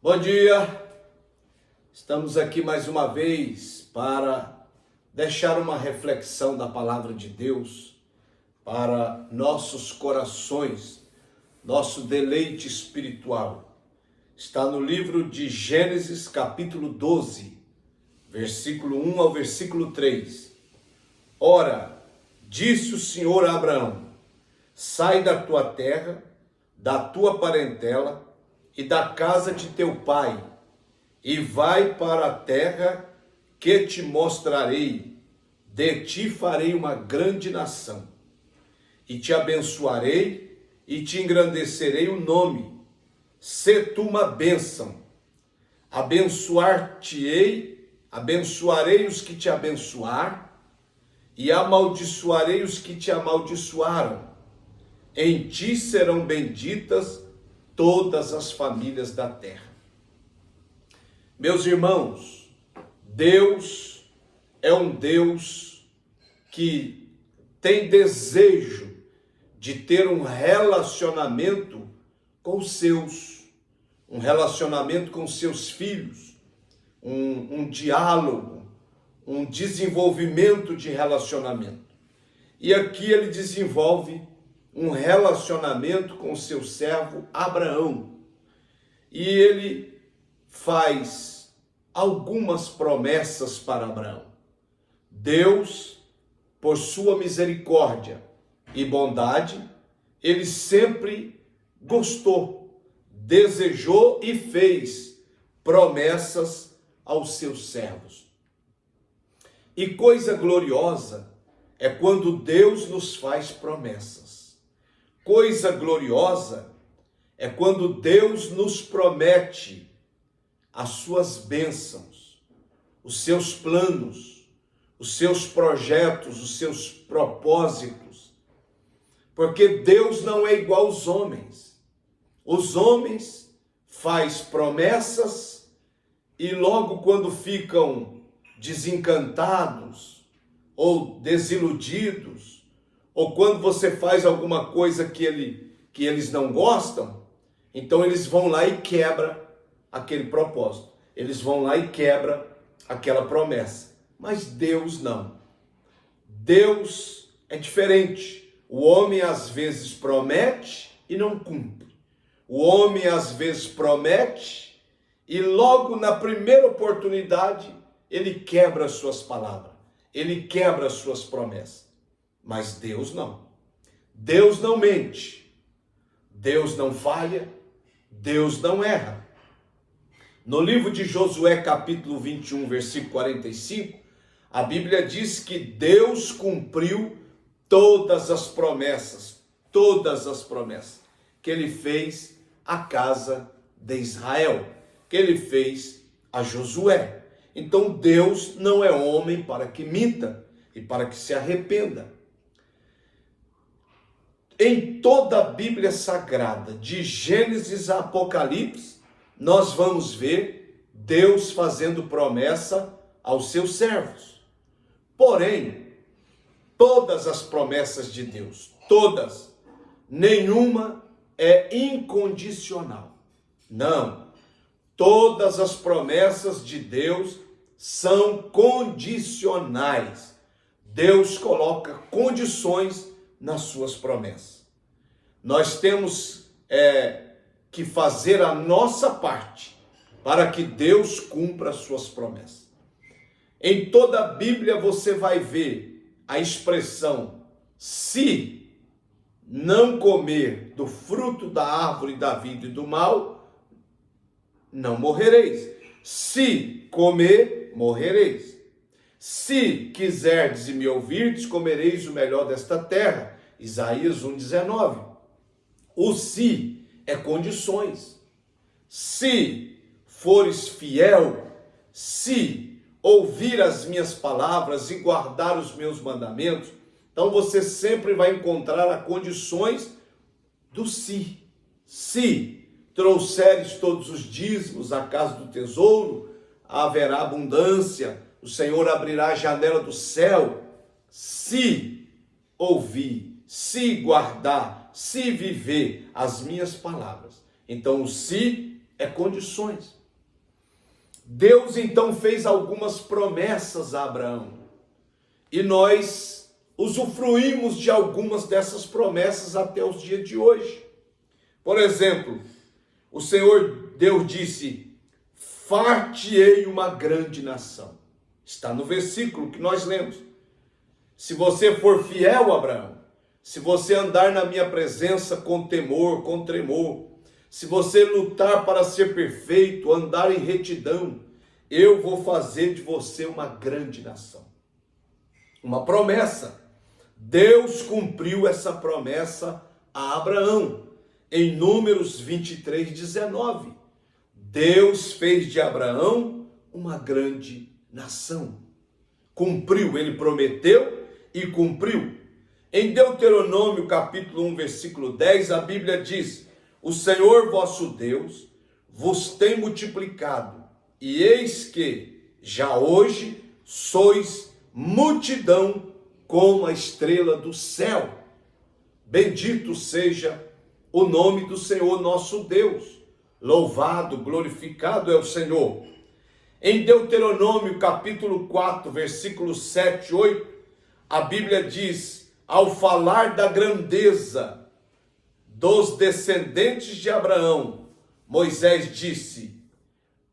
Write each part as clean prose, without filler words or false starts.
Bom dia, estamos aqui mais uma vez para deixar uma reflexão da palavra de Deus para nossos corações, nosso deleite espiritual. Está no livro de Gênesis capítulo 12, versículo 1 ao versículo 3. Ora, disse o Senhor a Abraão: sai da tua terra, da tua parentela e da casa de teu pai, e vai para a terra que te mostrarei. De ti farei uma grande nação, e te abençoarei e te engrandecerei o nome. Sê tu uma bênção. Abençoarei os que te abençoar, e amaldiçoarei os que te amaldiçoaram. Em ti serão benditas todas as famílias da terra. Meus irmãos, Deus é um Deus que tem desejo de ter um relacionamento com os seus, um relacionamento com os seus filhos, um diálogo, um desenvolvimento de relacionamento. E aqui ele desenvolve um relacionamento com o seu servo Abraão. E ele faz algumas promessas para Abraão. Deus, por sua misericórdia e bondade, ele sempre gostou, desejou e fez promessas aos seus servos. E coisa gloriosa é quando Deus nos faz promessas. Coisa gloriosa é quando Deus nos promete as suas bênçãos, os seus planos, os seus projetos, os seus propósitos. Porque Deus não é igual aos homens. Os homens fazem promessas e logo quando ficam desencantados ou desiludidos, ou quando você faz alguma coisa que eles não gostam, então eles vão lá e quebram aquele propósito. Eles vão lá e quebram aquela promessa. Mas Deus não. Deus é diferente. O homem às vezes promete e não cumpre. O homem às vezes promete e logo na primeira oportunidade ele quebra as suas palavras. Ele quebra as suas promessas. Mas Deus não. Deus não mente. Deus não falha. Deus não erra. No livro de Josué, capítulo 21, versículo 45, a Bíblia diz que Deus cumpriu todas as promessas que ele fez à casa de Israel, que ele fez a Josué. Então Deus não é homem para que minta e para que se arrependa. Em toda a Bíblia Sagrada, de Gênesis a Apocalipse, nós vamos ver Deus fazendo promessa aos seus servos. Porém, todas as promessas de Deus, todas, nenhuma é incondicional. Não, todas as promessas de Deus são condicionais. Deus coloca condições nas suas promessas. Nós temos que fazer a nossa parte para que Deus cumpra as suas promessas. Em toda a Bíblia você vai ver a expressão: se não comer do fruto da árvore da vida e do mal, não morrereis. Se comer, morrereis. Se quiserdes e me ouvirdes, comereis o melhor desta terra. Isaías 1,19. O se é condições. Se fores fiel, se ouvir as minhas palavras e guardar os meus mandamentos, então você sempre vai encontrar as condições do se. Se trouxeres todos os dízimos à casa do tesouro, haverá abundância. O Senhor abrirá a janela do céu. Se ouvir, se guardar, se viver as minhas palavras. Então o se é condições. Deus então fez algumas promessas a Abraão, e nós usufruímos de algumas dessas promessas até os dias de hoje. Por exemplo, o Senhor Deus disse: far-te-ei uma grande nação. Está no versículo que nós lemos. Se você for fiel, Abraão, se você andar na minha presença com temor, com tremor, se você lutar para ser perfeito, andar em retidão, eu vou fazer de você uma grande nação. Uma promessa. Deus cumpriu essa promessa a Abraão. Em Números 23, 19. Deus fez de Abraão uma grande nação. Cumpriu, ele prometeu e cumpriu. Em Deuteronômio capítulo 1, versículo 10, a Bíblia diz: o Senhor vosso Deus vos tem multiplicado, e eis que já hoje sois multidão como a estrela do céu. Bendito seja o nome do Senhor nosso Deus. Louvado, glorificado é o Senhor. Em Deuteronômio capítulo 4, versículos 7 e 8, a Bíblia diz, ao falar da grandeza dos descendentes de Abraão, Moisés disse: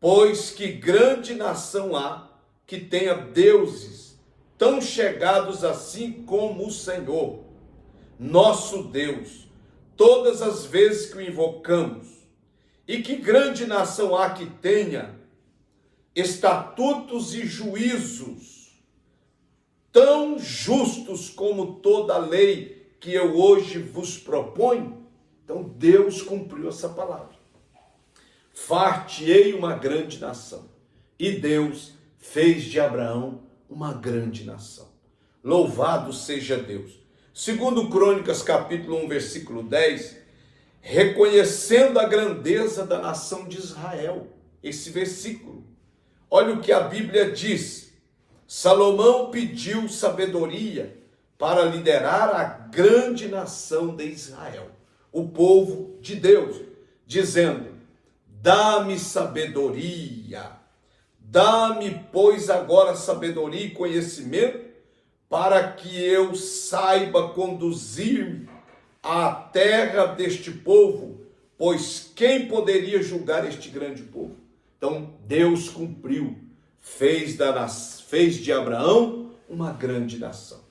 pois que grande nação há que tenha deuses tão chegados assim como o Senhor, nosso Deus, todas as vezes que o invocamos. E que grande nação há que tenha estatutos e juízos tão justos como toda a lei que eu hoje vos proponho. Então Deus cumpriu essa palavra. Far-te-ei uma grande nação. E Deus fez de Abraão uma grande nação. Louvado seja Deus. Segundo Crônicas capítulo 1, versículo 10, reconhecendo a grandeza da nação de Israel. Esse versículo. Olha o que a Bíblia diz. Salomão pediu sabedoria para liderar a grande nação de Israel, o povo de Deus, dizendo: dá-me sabedoria, dá-me, pois, agora sabedoria e conhecimento, para que eu saiba conduzir a terra deste povo, pois quem poderia julgar este grande povo? Então Deus cumpriu, fez de Abraão uma grande nação.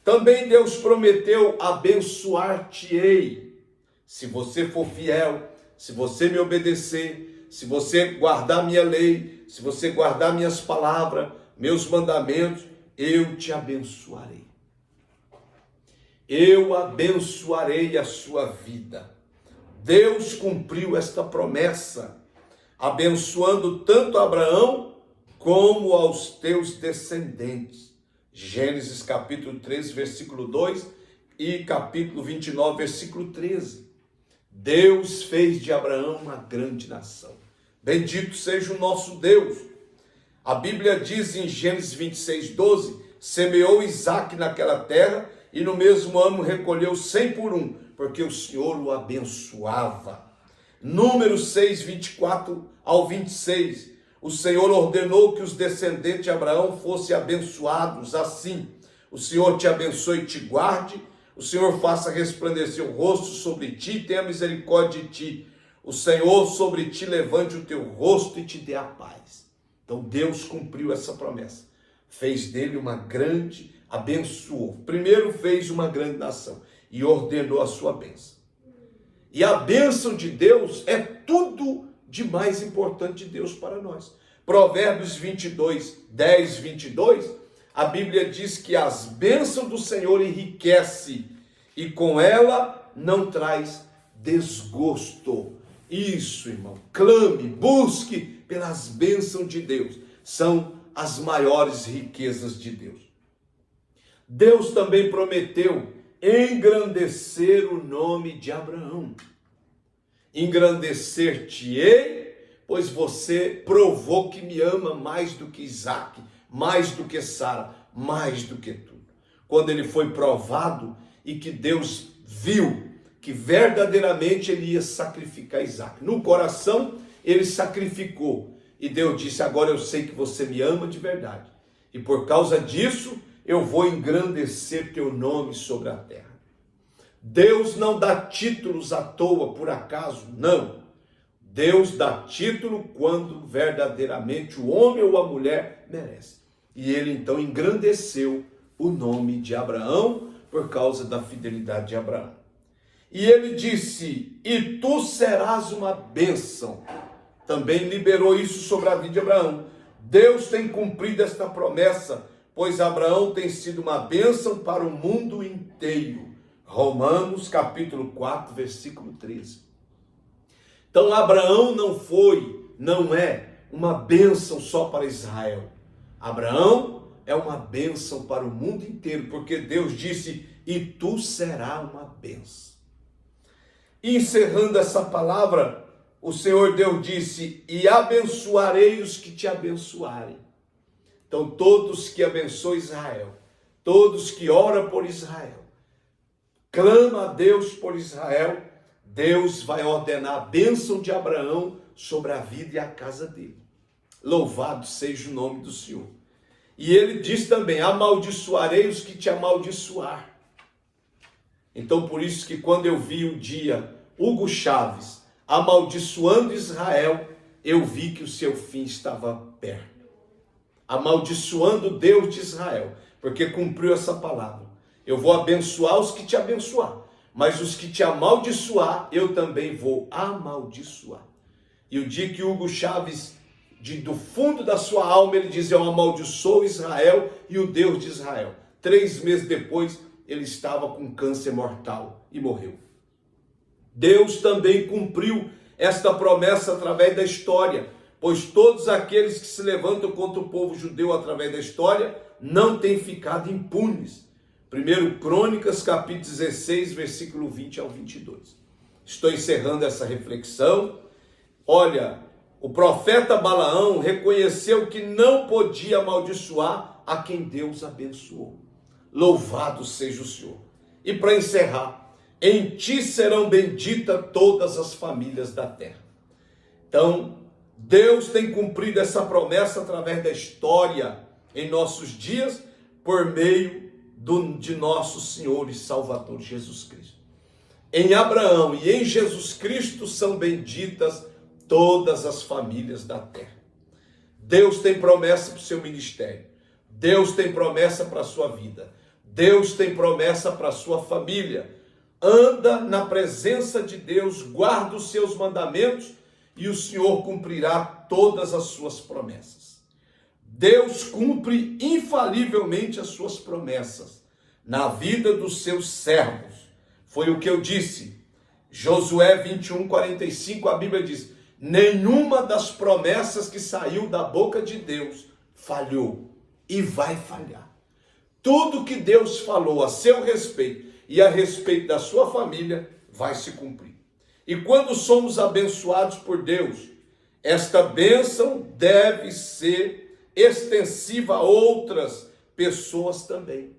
Também Deus prometeu: abençoar-te-ei, se você for fiel, se você me obedecer, se você guardar minha lei, se você guardar minhas palavras, meus mandamentos, eu te abençoarei. Eu abençoarei a sua vida. Deus cumpriu esta promessa, abençoando tanto Abraão como aos teus descendentes. Gênesis capítulo 13, versículo 2 e capítulo 29, versículo 13. Deus fez de Abraão uma grande nação. Bendito seja o nosso Deus. A Bíblia diz em Gênesis 26, 12, semeou Isaque naquela terra e no mesmo ano recolheu 100 por um, porque o Senhor o abençoava. Números 6, 24 ao 26, o Senhor ordenou que os descendentes de Abraão fossem abençoados assim: o Senhor te abençoe e te guarde, o Senhor faça resplandecer o rosto sobre ti e tenha misericórdia de ti, o Senhor sobre ti levante o teu rosto e te dê a paz. Então Deus cumpriu essa promessa, fez dele uma grande, abençoou. Primeiro fez uma grande nação e ordenou a sua bênção. E a bênção de Deus é tudo de mais importante de Deus para nós. Provérbios 22, 10, 22, a Bíblia diz que as bênçãos do Senhor enriquece e com ela não traz desgosto. Isso, irmão, clame, busque pelas bênçãos de Deus. São as maiores riquezas de Deus. Deus também prometeu engrandecer o nome de Abraão. Engrandecer-te-ei, pois você provou que me ama mais do que Isaque, mais do que Sara, mais do que tudo. Quando ele foi provado e que Deus viu que verdadeiramente ele ia sacrificar Isaac. No coração, ele sacrificou. E Deus disse: agora eu sei que você me ama de verdade. E por causa disso, eu vou engrandecer teu nome sobre a terra. Deus não dá títulos à toa, por acaso, não. Deus dá título quando verdadeiramente o homem ou a mulher merece. E ele então engrandeceu o nome de Abraão por causa da fidelidade de Abraão. E ele disse: e tu serás uma bênção. Também liberou isso sobre a vida de Abraão. Deus tem cumprido esta promessa, pois Abraão tem sido uma bênção para o mundo inteiro. Romanos capítulo 4, versículo 13. Então Abraão não é uma bênção só para Israel. Abraão é uma bênção para o mundo inteiro, porque Deus disse: e tu serás uma bênção. E encerrando essa palavra, o Senhor Deus disse: e abençoarei os que te abençoarem. Então todos que abençoam Israel, todos que oram por Israel, clama a Deus por Israel, Deus vai ordenar a bênção de Abraão sobre a vida e a casa dele. Louvado seja o nome do Senhor. E ele diz também: amaldiçoarei os que te amaldiçoar. Então por isso que quando eu vi um dia Hugo Chávez amaldiçoando Israel, eu vi que o seu fim estava perto. Amaldiçoando Deus de Israel, porque cumpriu essa palavra. Eu vou abençoar os que te abençoar, mas os que te amaldiçoar, eu também vou amaldiçoar. E o dia que Hugo Chávez, do fundo da sua alma, ele diz: eu amaldiçoo Israel e o Deus de Israel. 3 meses depois, ele estava com câncer mortal e morreu. Deus também cumpriu esta promessa através da história, pois todos aqueles que se levantam contra o povo judeu através da história não têm ficado impunes. 1 Crônicas, capítulo 16, versículo 20 ao 22. Estou encerrando essa reflexão. Olha, o profeta Balaão reconheceu que não podia amaldiçoar a quem Deus abençoou. Louvado seja o Senhor. E para encerrar, em ti serão benditas todas as famílias da terra. Então, Deus tem cumprido essa promessa através da história em nossos dias, por meio de nosso Senhor e Salvador Jesus Cristo. Em Abraão e em Jesus Cristo são benditas todas as famílias da terra. Deus tem promessa para o seu ministério. Deus tem promessa para a sua vida. Deus tem promessa para a sua família. Anda na presença de Deus, guarda os seus mandamentos e o Senhor cumprirá todas as suas promessas. Deus cumpre infalivelmente as suas promessas na vida dos seus servos. Foi o que eu disse. Josué 21, 45, a Bíblia diz: nenhuma das promessas que saiu da boca de Deus falhou e vai falhar. Tudo que Deus falou a seu respeito e a respeito da sua família vai se cumprir. E quando somos abençoados por Deus, esta bênção deve ser extensiva a outras pessoas também.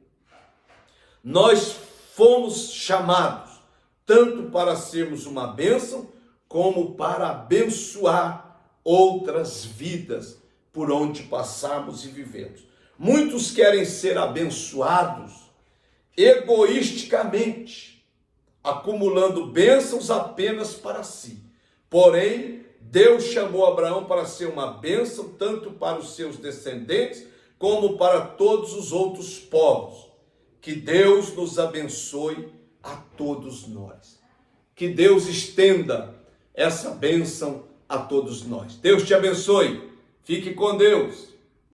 Nós fomos chamados tanto para sermos uma bênção, como para abençoar outras vidas por onde passamos e vivemos. Muitos querem ser abençoados egoisticamente, acumulando bênçãos apenas para si. Porém, Deus chamou Abraão para ser uma bênção tanto para os seus descendentes como para todos os outros povos. Que Deus nos abençoe a todos nós. Que Deus estenda essa bênção a todos nós. Deus te abençoe. Fique com Deus.